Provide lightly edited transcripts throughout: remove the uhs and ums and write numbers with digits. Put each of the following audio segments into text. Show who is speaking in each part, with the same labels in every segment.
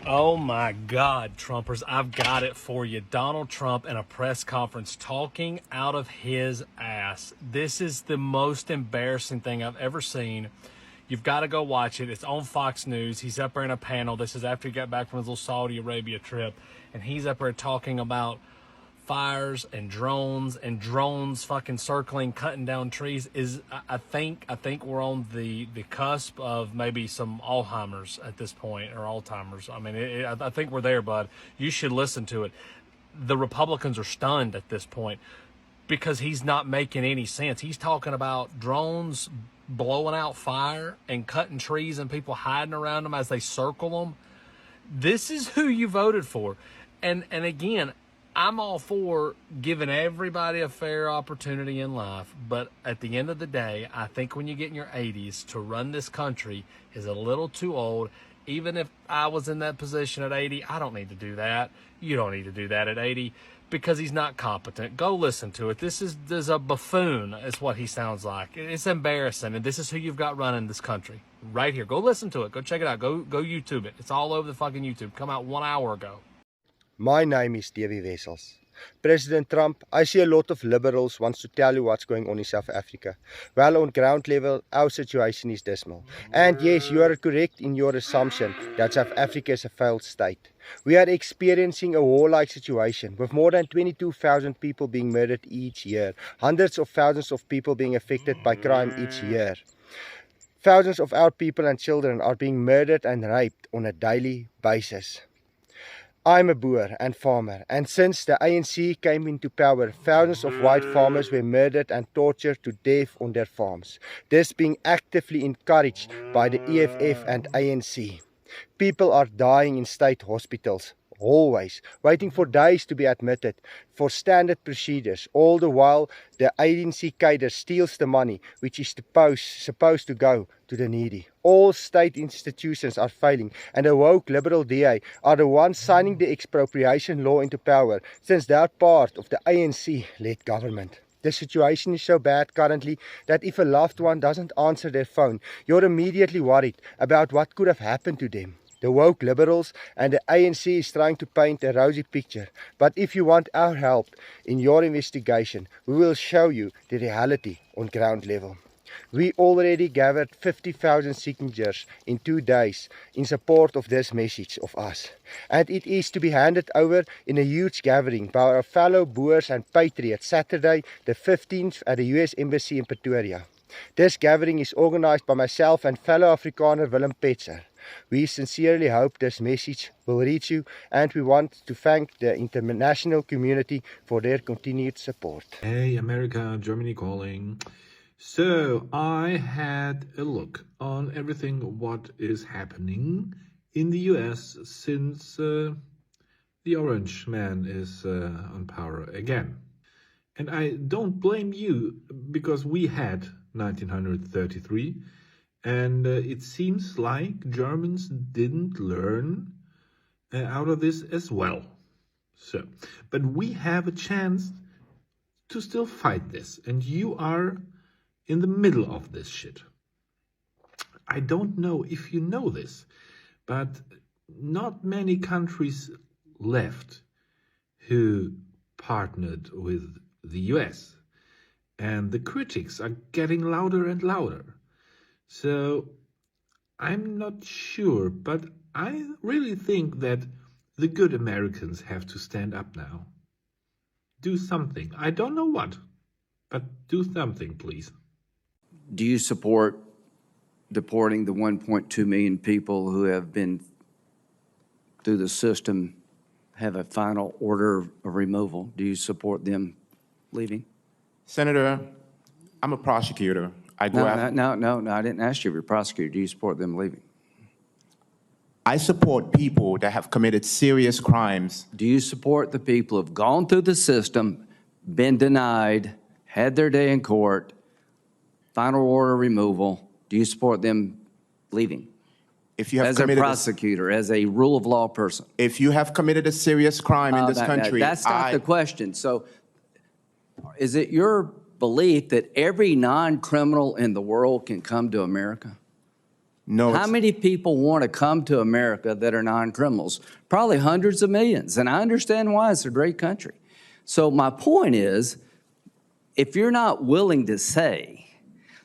Speaker 1: Oh my God, Trumpers, I've got it for you. Donald Trump in a press conference talking out of his ass. This is the most embarrassing thing I've ever seen. You've got to go watch it. It's on Fox News. He's up there in a panel. This is after he got back from his little Saudi Arabia trip. And he's up there talking about fires and drones fucking circling, cutting down trees. I think we're on the cusp of maybe some Alzheimer's at this point, or Alzheimer's. I mean, I think we're there, bud. You should listen to it. The Republicans are stunned at this point because he's not making any sense. He's talking about drones blowing out fire and cutting trees and people hiding around them as they circle them. This is who you voted for. And again, I'm all for giving everybody a fair opportunity in life, but at the end of the day, I think when you get in your 80s, to run this country is a little too old. Even if I was in that position at 80, I don't need to do that. You don't need to do that at 80 because he's not competent. Go listen to it. This is a buffoon is what he sounds like. It's embarrassing, and this is who you've got running this country right here. Go listen to it. Go check it out. Go YouTube it. It's all over the fucking YouTube. Come out 1 hour ago.
Speaker 2: My name is Davy Wessels. President Trump, I see a lot of liberals wants to tell you what's going on in South Africa. Well, on ground level, our situation is dismal. And yes, you are correct in your assumption that South Africa is a failed state. We are experiencing a war-like situation with more than 22,000 people being murdered each year, hundreds of thousands of people being affected by crime each year. Thousands of our people and children are being murdered and raped on a daily basis. I'm a boer and farmer, and since the ANC came into power, thousands of white farmers were murdered and tortured to death on their farms, this being actively encouraged by the EFF and ANC. People are dying in state hospitals, hallways, waiting for days to be admitted for standard procedures. All the while, the ANC cadre steals the money which is supposed to go to the needy. All state institutions are failing, and the woke liberal DA are the ones signing the expropriation law into power, since they are part of the ANC-led government. The situation is so bad currently that if a loved one doesn't answer their phone, you're immediately worried about what could have happened to them. The woke liberals and the ANC is trying to paint a rosy picture, but if you want our help in your investigation, we will show you the reality on ground level. We already gathered 50,000 signatures in 2 days in support of this message of us, and it is to be handed over in a huge gathering by our fellow Boers and Patriots Saturday the 15th at the US Embassy in Pretoria. This gathering is organized by myself and fellow Afrikaner Willem Petzer. We sincerely hope this message will reach you, and we want to thank the international community for their continued support.
Speaker 3: Hey America, Germany calling. So I had a look on everything what is happening in the US since the orange man is on power again. And I don't blame you, because we had 1933, and it seems like Germans didn't learn out of this as well. So, but we have a chance to still fight this, and you are in the middle of this shit. I don't know if you know this, but not many countries left who partnered with the US, and the critics are getting louder and louder. So I'm not sure, but I really think that the good Americans have to stand up now. Do something. I don't know what, but do something, please.
Speaker 4: Do you support deporting the 1.2 million people who have been through the system, have a final order of removal? Do you support them leaving?
Speaker 5: Senator, I'm a prosecutor. I go after.
Speaker 4: No, I didn't ask you if you're a prosecutor. Do you support them leaving?
Speaker 5: I support people that have committed serious crimes.
Speaker 4: Do you support the people who have gone through the system, been denied, had their day in court, final order removal? Do you support them leaving?
Speaker 5: If you have
Speaker 4: as a
Speaker 5: committed
Speaker 4: prosecutor, as a rule of law person?
Speaker 5: If you have committed a serious crime in this country,
Speaker 4: that's not the question. So is it your belief that every non-criminal in the world can come to America?
Speaker 5: No,
Speaker 4: How
Speaker 5: it's-
Speaker 4: many people want to come to America that are non-criminals? Probably hundreds of millions, and I understand why. It's a great country. So my point is, if you're not willing to say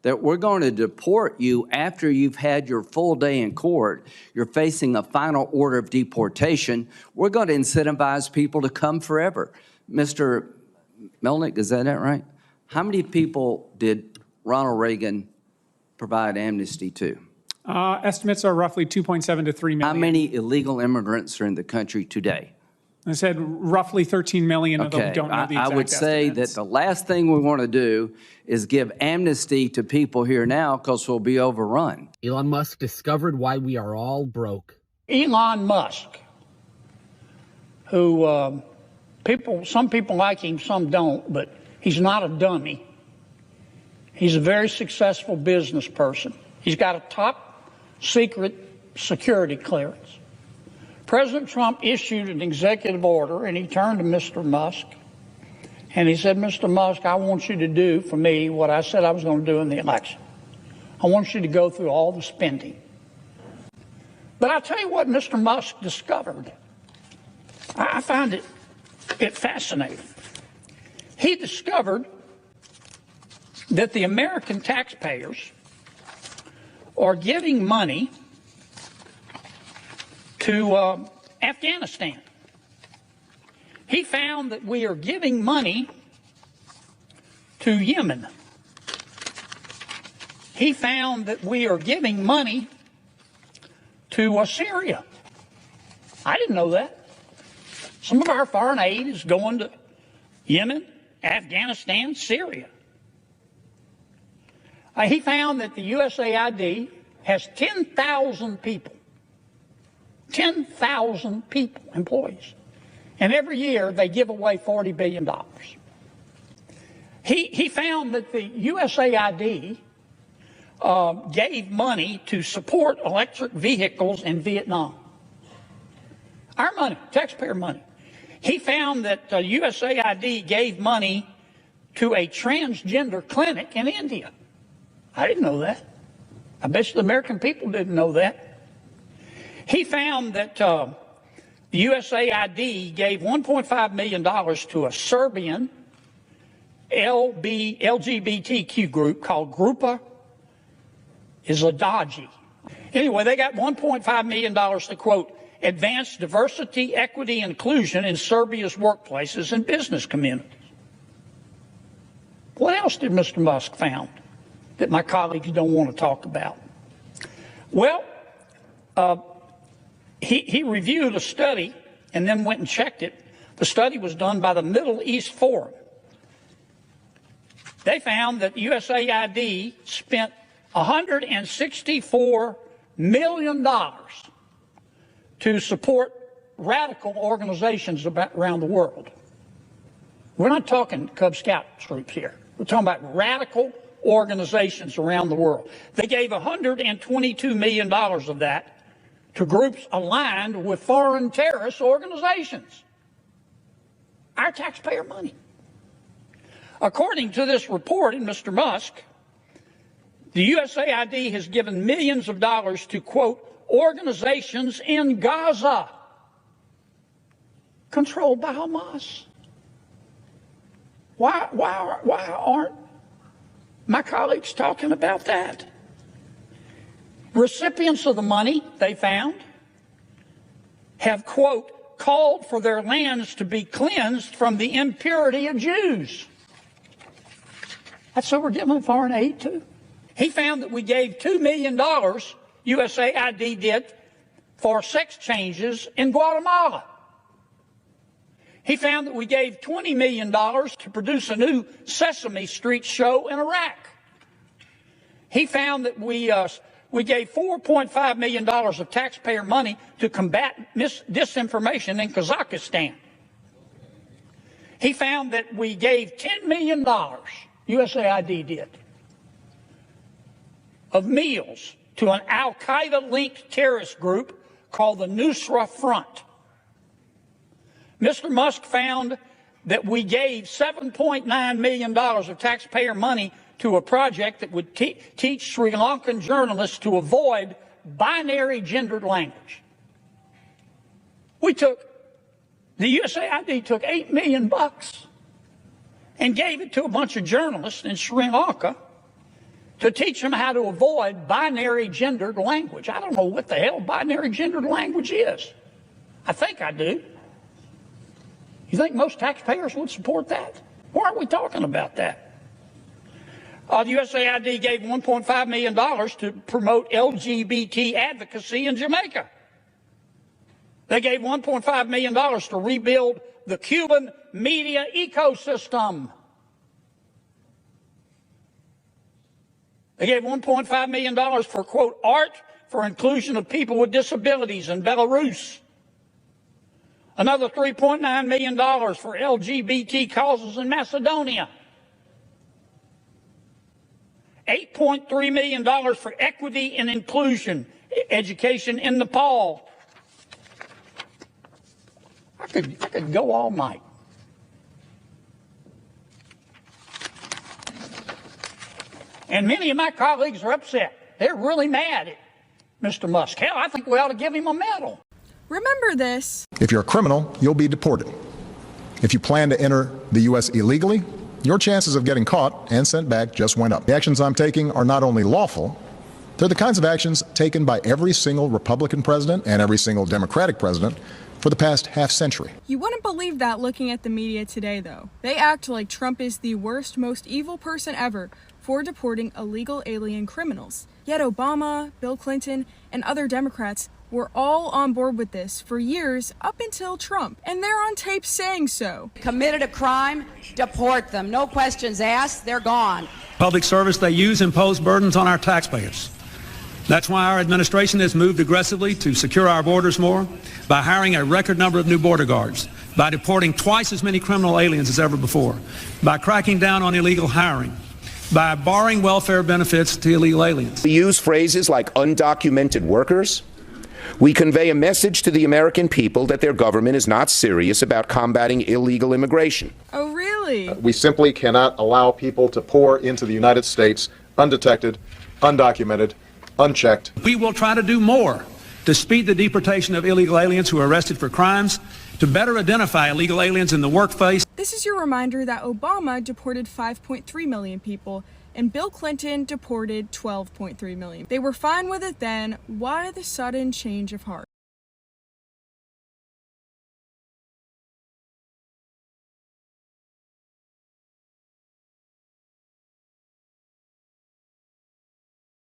Speaker 4: that we're going to deport you after you've had your full day in court, you're facing a final order of deportation, we're going to incentivize people to come forever. Mr. Melnick, is that right? How many people did Ronald Reagan provide amnesty to?
Speaker 6: Estimates are roughly 2.7 to 3 million.
Speaker 4: How many illegal immigrants are in the country today?
Speaker 6: I said roughly 13 million, although we don't know the exact
Speaker 4: I would say
Speaker 6: estimates.
Speaker 4: that the last thing we want to do is give amnesty to people here now because we'll be overrun.
Speaker 7: Elon Musk discovered why we are all broke.
Speaker 8: Elon Musk, who some people like him, some don't, but he's not a dummy. He's a very successful business person. He's got a top secret security clearance. President Trump issued an executive order, and he turned to Mr. Musk, and he said, Mr. Musk, I want you to do for me what I said I was going to do in the election. I want you to go through all the spending. But I'll tell you what Mr. Musk discovered. I found it fascinating. He discovered that the American taxpayers are giving money to Afghanistan. He found that we are giving money to Yemen. He found that we are giving money to Syria. I didn't know that. Some of our foreign aid is going to Yemen, Afghanistan, Syria. He found that the USAID has 10,000 people. 10,000 people, employees. And every year they give away $40 billion. He found that the USAID gave money to support electric vehicles in Vietnam. Our money, taxpayer money. He found that USAID gave money to a transgender clinic in India. I didn't know that. I bet you the American people didn't know that. He found that the USAID gave $1.5 million to a Serbian LGBTQ group called Grupa Izladaji. Anyway, they got $1.5 million to, quote, advance diversity, equity, and inclusion in Serbia's workplaces and business communities. What else did Mr. Musk found that my colleagues don't want to talk about? Well, he reviewed a study and then went and checked it. The study was done by the Middle East Forum. They found that USAID spent $164 million to support radical organizations around the world. We're not talking Cub Scout troops here. We're talking about radical organizations around the world. They gave $122 million of that to groups aligned with foreign terrorist organizations. Our taxpayer money. According to this report in Mr. Musk, the USAID has given millions of dollars to, quote, organizations in Gaza controlled by Hamas. Why aren't my colleagues talking about that? Recipients of the money, they found, have, quote, called for their lands to be cleansed from the impurity of Jews. That's what we're giving foreign aid to. He found that we gave $2 million, USAID did, for sex changes in Guatemala. He found that we gave $20 million to produce a new Sesame Street show in Iraq. He found that we gave $4.5 million of taxpayer money to combat disinformation in Kazakhstan. He found that we gave $10 million, USAID did, of meals to an al-Qaeda-linked terrorist group called the Nusra Front. Mr. Musk found that we gave $7.9 million of taxpayer money to a project that would teach Sri Lankan journalists to avoid binary gendered language. The USAID took $8 million and gave it to a bunch of journalists in Sri Lanka to teach them how to avoid binary gendered language. I don't know what the hell binary gendered language is. I think I do. You think most taxpayers would support that? Why aren't we talking about that? The USAID gave $1.5 million to promote LGBT advocacy in Jamaica. They gave $1.5 million to rebuild the Cuban media ecosystem. They gave $1.5 million for, quote, art for inclusion of people with disabilities in Belarus. Another $3.9 million for LGBT causes in Macedonia. $8.3 million for equity and inclusion education in Nepal. I could go all night. And many of my colleagues are upset. They're really mad at Mr. Musk. Hell, I think we ought to give him a medal.
Speaker 9: Remember this.
Speaker 10: If you're a criminal, you'll be deported. If you plan to enter the U.S. illegally, your chances of getting caught and sent back just went up. The actions I'm taking are not only lawful, they're the kinds of actions taken by every single Republican president and every single Democratic president for the past half century.
Speaker 9: You wouldn't believe that looking at the media today, though. They act like Trump is the worst, most evil person ever for deporting illegal alien criminals. Yet Obama, Bill Clinton, and other Democrats were all on board with this for years up until Trump, and they're on tape saying so.
Speaker 11: Committed a crime, deport them. No questions asked, they're gone.
Speaker 12: Public service they use impose burdens on our taxpayers. That's why our administration has moved aggressively to secure our borders more by hiring a record number of new border guards, by deporting twice as many criminal aliens as ever before, by cracking down on illegal hiring, by barring welfare benefits to illegal aliens.
Speaker 13: We use phrases like undocumented workers. We convey a message to the American people that their government is not serious about combating illegal immigration.
Speaker 9: Oh, really?
Speaker 14: We simply cannot allow people to pour into the United States undetected, undocumented, unchecked.
Speaker 12: We will try to do more to speed the deportation of illegal aliens who are arrested for crimes, to better identify illegal aliens in the workplace.
Speaker 9: This is your reminder that Obama deported 5.3 million people and Bill Clinton deported 12.3 million. They were fine with it then. Why the sudden change of heart?